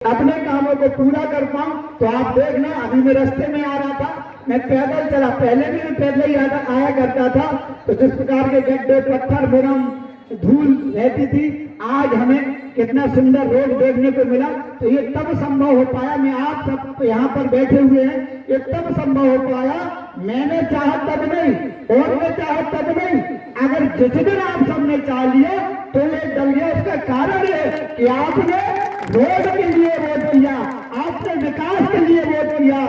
अपने कामों को पूरा कर पाऊं। तो आप देखना, अभी मैं रास्ते में आ रहा था, मैं पैदल चला, पहले भी मैं पैदल ही आया करता था, तो जिस प्रकार के गड्ढे पत्थर बुरम धूल रहती थी, आज हमें कितना सुंदर रोड देखने को मिला। तो ये तब संभव हो पाया, मैं आप सब यहाँ पर बैठे हुए हैं, ये तब संभव हो पाया, मैंने चाहा तब नहीं और मैं चाहा तब नहीं। अगर जिस दिन आप सबने चाह लिया तो ये डल गया। उसका कारण है कि आपने रोड के लिए वोट किया, आपने विकास के लिए वोट किया,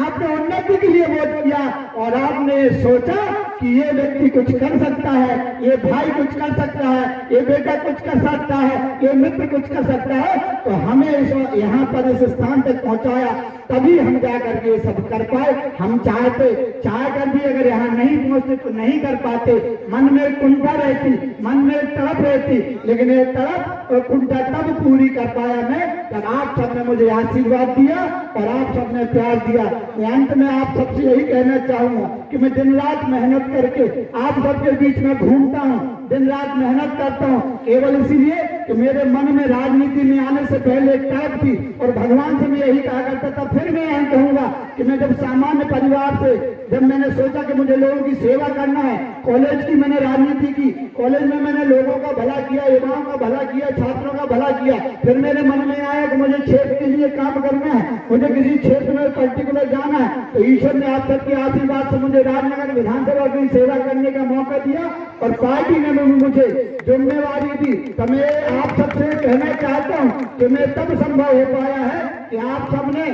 आपने उन्नति के लिए वोट किया, और आपने सोचा कि ये व्यक्ति कुछ कर सकता है, ये भाई कुछ कर सकता है, ये बेटा कुछ कर सकता है, ये मित्र कुछ कर सकता है। तो हमें यहाँ पर इस स्थान तक पहुंचाया, तभी हम जाकर के ये सब कर पाए। हम चाहते चाह कर भी अगर यहाँ नहीं पहुंचते तो नहीं कर पाते। मन में कुंठा रहती, मन में तड़प रहती, लेकिन ये तड़प और कुंठा तब पूरी कर पाया मैं जब आप सबने मुझे आशीर्वाद दिया और आप सबने प्यार दिया। मैं अंत में आप सबसे यही कहना चाहूंगा कि मैं दिन रात मेहनत करके आप सबके बीच में घूमता हूँ, दिन रात मेहनत करता हूँ, केवल इसीलिए कि मेरे मन में राजनीति में आने से पहले एक तड़प थी। और भगवान से मैं यही कहा करता था, फिर मैं यही कहूंगा कि मैं जब सामान्य परिवार से जब मैंने सोचा कि मुझे लोगों की सेवा करना है, कॉलेज की मैंने राजनीति की, कॉलेज में मैंने लोगों का भला किया, युवाओं का भला किया, छात्रों का भला किया। फिर मेरे मन में आया कि मुझे क्षेत्र के लिए काम करना है, मुझे किसी क्षेत्र में पर्टिकुलर जाना है। तो ईश्वर ने आप सबके आशीर्वाद से मुझे राजनगर विधानसभा की सेवा करने का मौका दिया और पार्टी ने मुझे जिम्मेवारी दी। तो मैं आप सबसे कहना चाहता हूँ कि मैं तब संभव हो पाया है कि आप सबने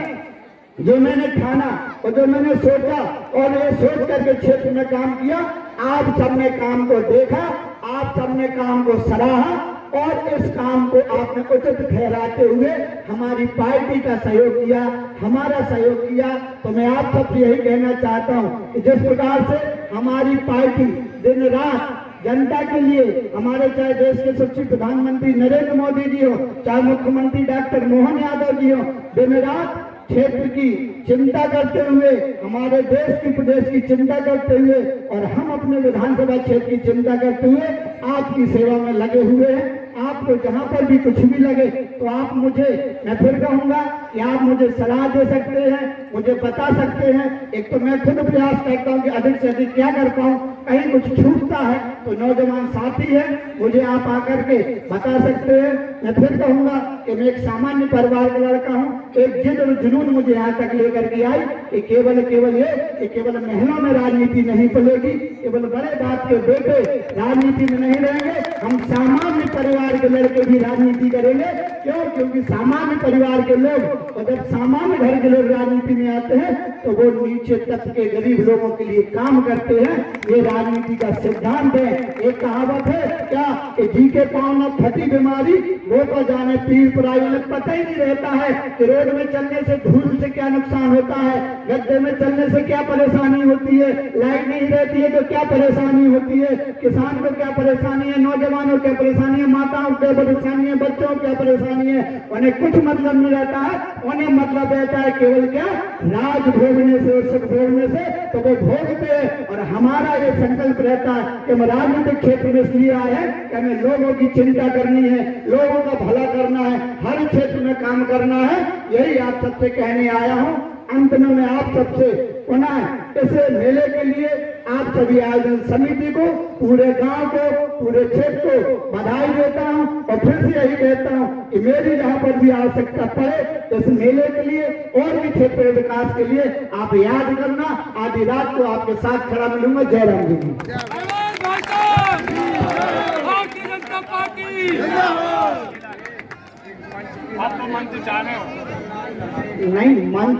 जो मैंने ठाना और जो मैंने सोचा और ये सोच करके क्षेत्र में काम किया, आप सबने काम को देखा, आप सबने काम को सराहा और इस काम को आपने उचित ठहराते हुए हमारी पार्टी का सहयोग किया, हमारा सहयोग किया। तो मैं आप सबसे यही कहना चाहता हूँ कि जिस प्रकार से हमारी पार्टी दिन रात जनता के लिए, हमारे चाहे देश के सबसे प्रधानमंत्री नरेंद्र मोदी जी हो, चाहे मुख्यमंत्री डॉक्टर मोहन यादव जी हो, दिन रात क्षेत्र की चिंता करते हुए, हमारे देश की प्रदेश की चिंता करते हुए और हम अपने विधानसभा क्षेत्र की चिंता करते हुए आपकी सेवा में लगे हुए हैं। आपको जहां पर भी कुछ भी लगे तो आप मुझे, मैं फिर कहूंगा कि आप मुझे सलाह दे सकते हैं, मुझे बता सकते हैं। एक तो मैं खुद प्रयास करता हूं कि अधिक से अधिक क्या कर पाऊं, कहीं कुछ छूटता है तो नौजवान साथी है, मुझे आप आकर के बता सकते हैं। मैं फिर कहूंगा कि मैं एक सामान्य परिवार का लड़का हूं, एक जिद और जुनून मुझे यहाँ तक लेकर के आई कि केवल महिलाओं में राजनीति नहीं चलेगी, केवल बड़े बाप के बेटे राजनीति में नहीं रहेंगे, हम सामान्य परिवार के लड़के भी राजनीति करेंगे। क्यों? क्योंकि सामान्य परिवार के लोग और जब सामान्य घर के लोग राजनीति में आते हैं तो वो नीचे तबके के गरीब लोगों के लिए काम करते हैं। ये राजनीति का सिद्धांत है। एक कहावत है क्या कि जी के पांव न फटी बीमारी, वो तो जाने पीर पराई। उन्हें पता ही नहीं रहता है कि रोड में चलने से धूल से क्या नुकसान होता है, गड्ढे में चलने से क्या परेशानी होती है, लाइट नहीं रहती है तो क्या परेशानी होती है, किसान को क्या परेशानी है, नौजवानों को क्या परेशानी है, माताओं को क्या परेशानी है, बच्चों को क्या परेशानी है। उन्हें कुछ मतलब नहीं रहता है, उन्हें मतलब रहता है केवल क्या, राज भोगने से और सुख भोगने से। तो वो भोगते हैं और हमारा ये संकल्प रहता है कि हम राजनीतिक क्षेत्र में इसलिए आए हैं कि हमें लोगों की चिंता करनी है, लोगों का भला करना है, हर क्षेत्र में काम करना है। यही आप सबसे कहने आया हूँ। अंत में मैं आप सबसे पुनः इस मेले के लिए आप सभी आयोजन समिति को, पूरे गांव को, पूरे क्षेत्र को बधाई देता हूं और फिर से यही कहता हूं कि मेरी जहां पर भी आवश्यकता पड़े इस मेले के लिए और भी क्षेत्र विकास के लिए आप याद करना। आधी रात को आपके साथ खड़ा मिलूंगा। जय राम जी की। भारतीय जनता पार्टी। आप तो मंच चाह रहे हो? नहीं, मंच